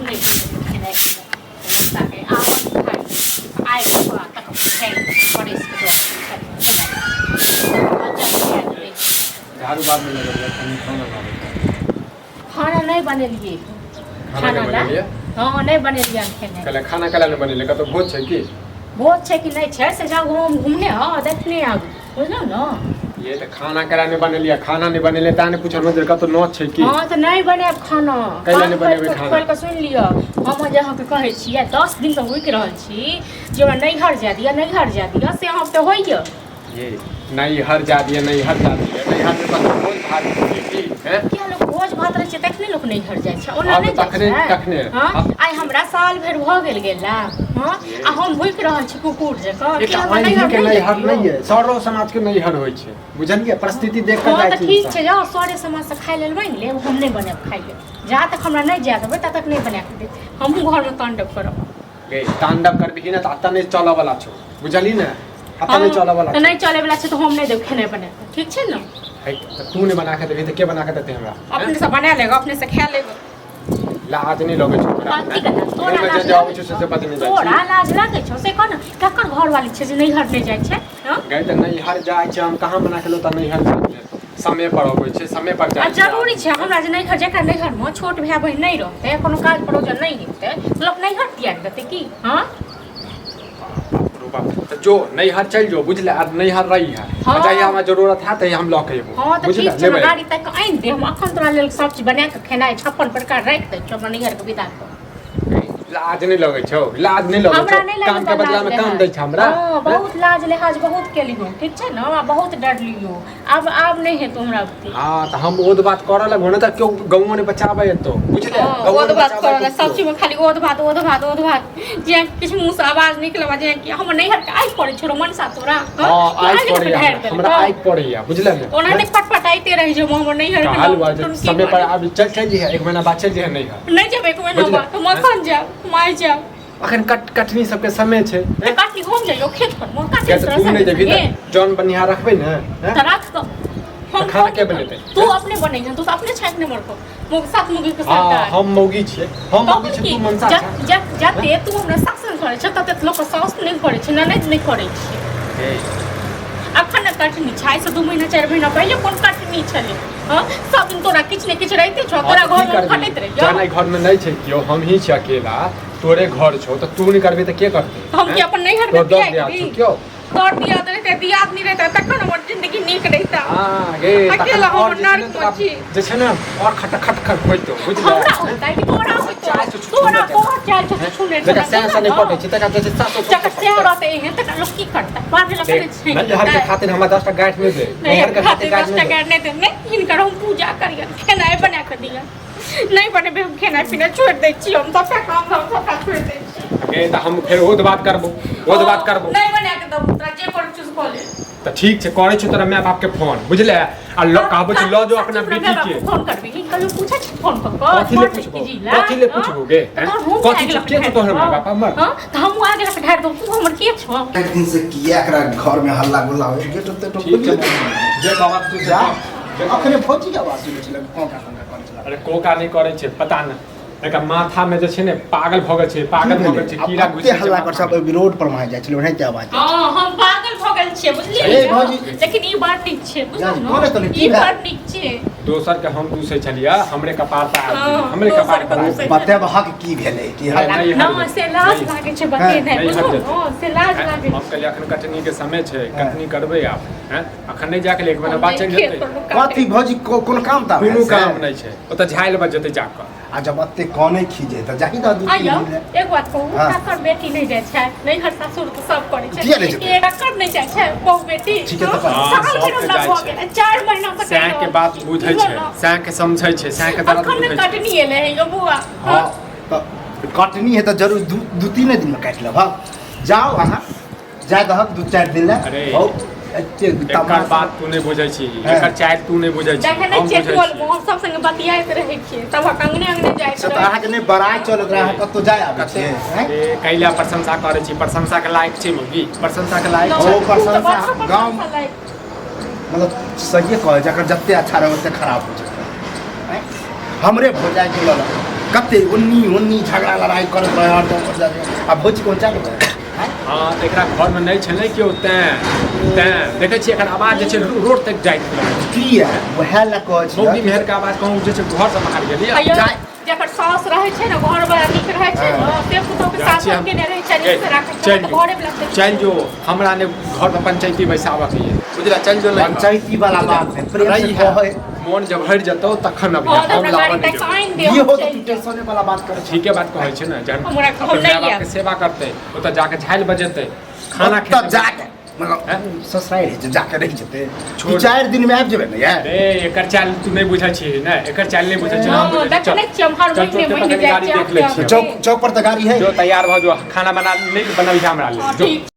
नहीं खेने लगता है आवन खाई आए को तक खेल पड़े इसके झाड़ू बाद में लगा खाना नहीं बने लिए खाना ला हाँ नहीं बने लिए खेने कल खाना कला नहीं बने तो भोज है कि बहुत छे कि नहीं छे से जाओ हम घूमने हाँ देखने आगू बुझलो ना ये तो खाना कला नहीं बने लिया खाना नहीं बने ले ताने पूछल मंदिर का तो नौत है कि हाँ तो नहीं बने अब खाना कैला नहीं बनेबे खाना खोल के सुन लियो हम जहाँ के कहे छियै 10 दिन से रुक रहल छी जे हमरा नहीं हर जा दिया से हम तो होइए ये नहीं हर जा दिए नहीं हर जा दिए नहीं हर में बस भोज भात की हैं क्या लोग भोज भात रहे छै तखने लोग नहीं हर जाइ छै ओना नहीं तखने हां आइ हमरा साल भर भ गेला हां आ हम भूख रहल छी कुकुर जकां एकटा नहीं हर नहीं है सरो समाज के नहीं हर होय छै बुझलिए परिस्थिति देख के जाइ छै ठीक छै जाओ सरे समाज से खाइ लेल मांग ले हम नहीं बने खाइ ले जा तक हमरा नहीं जा देबै ता तक नहीं बना के दे हम घर में तांडव करब गे तांडव करबही ना त आता नहीं चला वाला छौ बुझली ना आता नहीं चला वाला तो नहीं चले वाला छै तो हम नहीं देब खेने बने ठीक छै ना तू ने बना के देबी त के बना के देते हमरा अपने से बना लेगा अपने से खा लेगा लाज नहीं लगे छौ तोरा लाज जाओ छ से पता नहीं तोरा लाज लागे छौ से कोन ककर घर वाली छै जे नहीं हट नहीं जाय छै हां गए त नहीं हर जाय छै हम कहां बना के लो त नहीं हर जाय समय पर होय छै समय पर जाय जरूरी छै हमरा जे नहीं हर जेकर नहीं हर में छोट भाई बहिन नहीं रहते कोनो काज परोजन नहीं हेते लोग नहीं हट दिया देते की हां तो जो नहीं हर चल जो बुझले और नहीं हर रही है हाँ। चाहिए हमें जरूरत है तो हम लॉक है हां तो ठीक छै गाड़ी तक आइन दे हम अखन तोरा लेल सब चीज बना के खेनाइ 56 प्रकार राख दे छ नहीं हर के विदा कर लाज नहीं लगे छौ लाज नहीं लगे छौ काम के बदला में काम दै छ हमरा हां बहुत लाज लिहाज बहुत केलियो ठीक छै ना बहुत डर लियो अब नहीं है तोमरा हां तो हम ओद बात कर लग होने त क्यों गांव ने बचाबे तो बुझले ओद बात कर सब चीज में खाली ओद बात जे किछ मुंह से आवाज निकलबा जे कि हम नहीं हट के आई पड़े छ मनसा तोरा हां आई पड़े हमरा आई पड़े बुझले ना ओना ने पटपटाइते रही जो हम नहीं हट के समय पर अब चल जी है एक महीना बाद चल जी है नहीं जब एक महीना बाद तो मखन जा माय जा अखन कटनी सबके समय छै कटनी घूम जाइयो खेत पर मोर काटे से तू नहीं देबी जौन बनिया रखबे ना त राख तो हम खाना के बनेते तू अपने बनै तू तो अपने छाक ने मर को मोग साथ मुगी के साथ हां हम मौगी छियै हम मौगी छी तू मनसा जा जाते तू हमरा शासन करे छ तते लोक सास नहीं करे छ ननद नहीं करे छ अखन कटनी छाई से 2 महीना 4 महीना पहले कोन कटनी छले हां सब दिन तोरा किछ ने किछ रहते छ तोरा घर में खटैत रहियो जानै घर में नहीं छै कियो हम ही छी अकेला तोरे घर छौ त तू नहीं करबे त के करते हम के अपन नहीं घर में दिया क्यों तोर दिया रहते दिया आदमी रहता तखन हमर जिंदगी नीक रहता हां गे अकेला हम नर पछी जे छै ना और खट होइतो बुझले हमरा होता कि तोरा तोरा बहुत चाल छ छुने जका सेंस नहीं पड़े छै तका जे सासो जका से रहते हैं तका लोग की करता बात लग करे छै नहीं हर के खातिर हमरा 10 टा गाठ में दे हर के खातिर 10 टा गाठ नहीं दे नहीं इनकर हम पूजा करिए खाना बना के दिया नहीं बने हम खाना पीना छोड़ दे छी हम सब काम हम सब छोड़ दे गे त हम फिर ओद बात करबो नहीं बना के दबो तोरा जे कर चूज कर ले त ठीक छै करे छ तोरा माय बाप के फोन बुझले आ कहबो छ ल जो अपना बेटी के फोन करबी कि कहियो पूछै छी फोन कर कथि ले पूछबो गे कथि के छ तोहर माय बाप हमर हां त हम आगे से ढार दो तू हमर के छ एक दिन से किया एकरा घर में हल्ला गुल्ला हो गेट तो ठीक है जे बाबा तू जा अखने भौजी के आवाज सुनै छले कोका कोका अरे कोका नहीं करे छै पता न एका माथा में जे छै ने पागल भ गेल छै कीड़ा घुस छै हल्ला कर सब रोड पर मार जाय छले ओने के आवाज हां हम पागल भ गेल छियै बुझलियै ए भौजी लेकिन ई बात ठीक छै बुझलियै ई बात ठीक छै दोसर के हम दूसै छलिया हमरे कपार पर हमरे कपार पर बतेब हक की भेलै कि ना से लाज लागे छै बते नै बुझलो हां से लाज लागे हम कहलिए अखन कटनी के समय छै कटनी करबै आप हैं अखन नहीं जाके एक महीना बाद चल जेतै कथि भौजी कोन काम ता कोनो काम नहीं छै ओत झाइल बज जेतै जाकर आ जब अत्ते कोने खीजे त जाहि द आइयो एक बात कहू काकर बेटी नहीं जाय छै नहीं हर ससुर के सब करे छै एक कर नहीं जाय छै बहु बेटी ठीक है त साल भर हमरा भ गेल 4 महीना तक सैं के बात बुझै छै सैं के समझै छै सैं के दर्द बुझै छै कटनी एले है यो बुआ हां त कटनी है त जरूर 2-3 दिन में काट लेब जाओ अहाँ जा दहक 2-4 दिन ले अरे एकर बात तू नहीं बुझै छी एकर चाइल तू नहीं बुझै छी जखन चेक बोल हम सब संग बतियाइत रहै छियै तब अंगने जाय छै त अहाँ के नहीं बड़ाई चलत रहा कतो जाय आबै छै ए कैला प्रशंसा करे छी प्रशंसा के लायक छी मौगी प्रशंसा के लायक ओ प्रशंसा गांव मतलब सही कहे जकर जत्ते अच्छा रहे ओते खराब हो जाए हमरे भोजाई के लल कते उन्नी झगड़ा लड़ाई करत रहे हरदम आ भौजी कोन चालू करे हाँ तो एकरा घर में नहीं छले केओ तें देखे छियै एकर आवाज जे छै रोड तक जाइत रहै की है वह ला कहै छी मौगी मेहर के आवाज कहूँ जे छै घर से बाहर गेलियै अयो जकर सास रहै छै ने घर बड़ा नीक रहै छै से पुतोह के साथ के ने रहै छै नीक से राखै छै तऽ घरे वाला चल जो हमरा ने घर में पंचायती बैसाबऽ के ये बुझला चल जो पंचायती वाला बात है प्रेम से कहै मोन जब भरि जतौ तखन अभी हम लावन ये हो तो टेंशन वाला बात करे ठीके बात कहै छै ने जहन हमरा कहल नहीं है के सेवा करते ओतऽ जाके झाइल बजेतै खाना तब जाके मतलब ससुराल है जाके रह जते 4 दिन में आबि जेबै ने यार रे एकर चाल तू नहीं बुझै छी ने एकर चाल नहीं बुझै छी हम देख ले छी हम हर महीने गाड़ी देख ले छी चौक पर तो गाड़ी है जो तैयार भ जो खाना बना नहीं बनल हमरा ले जो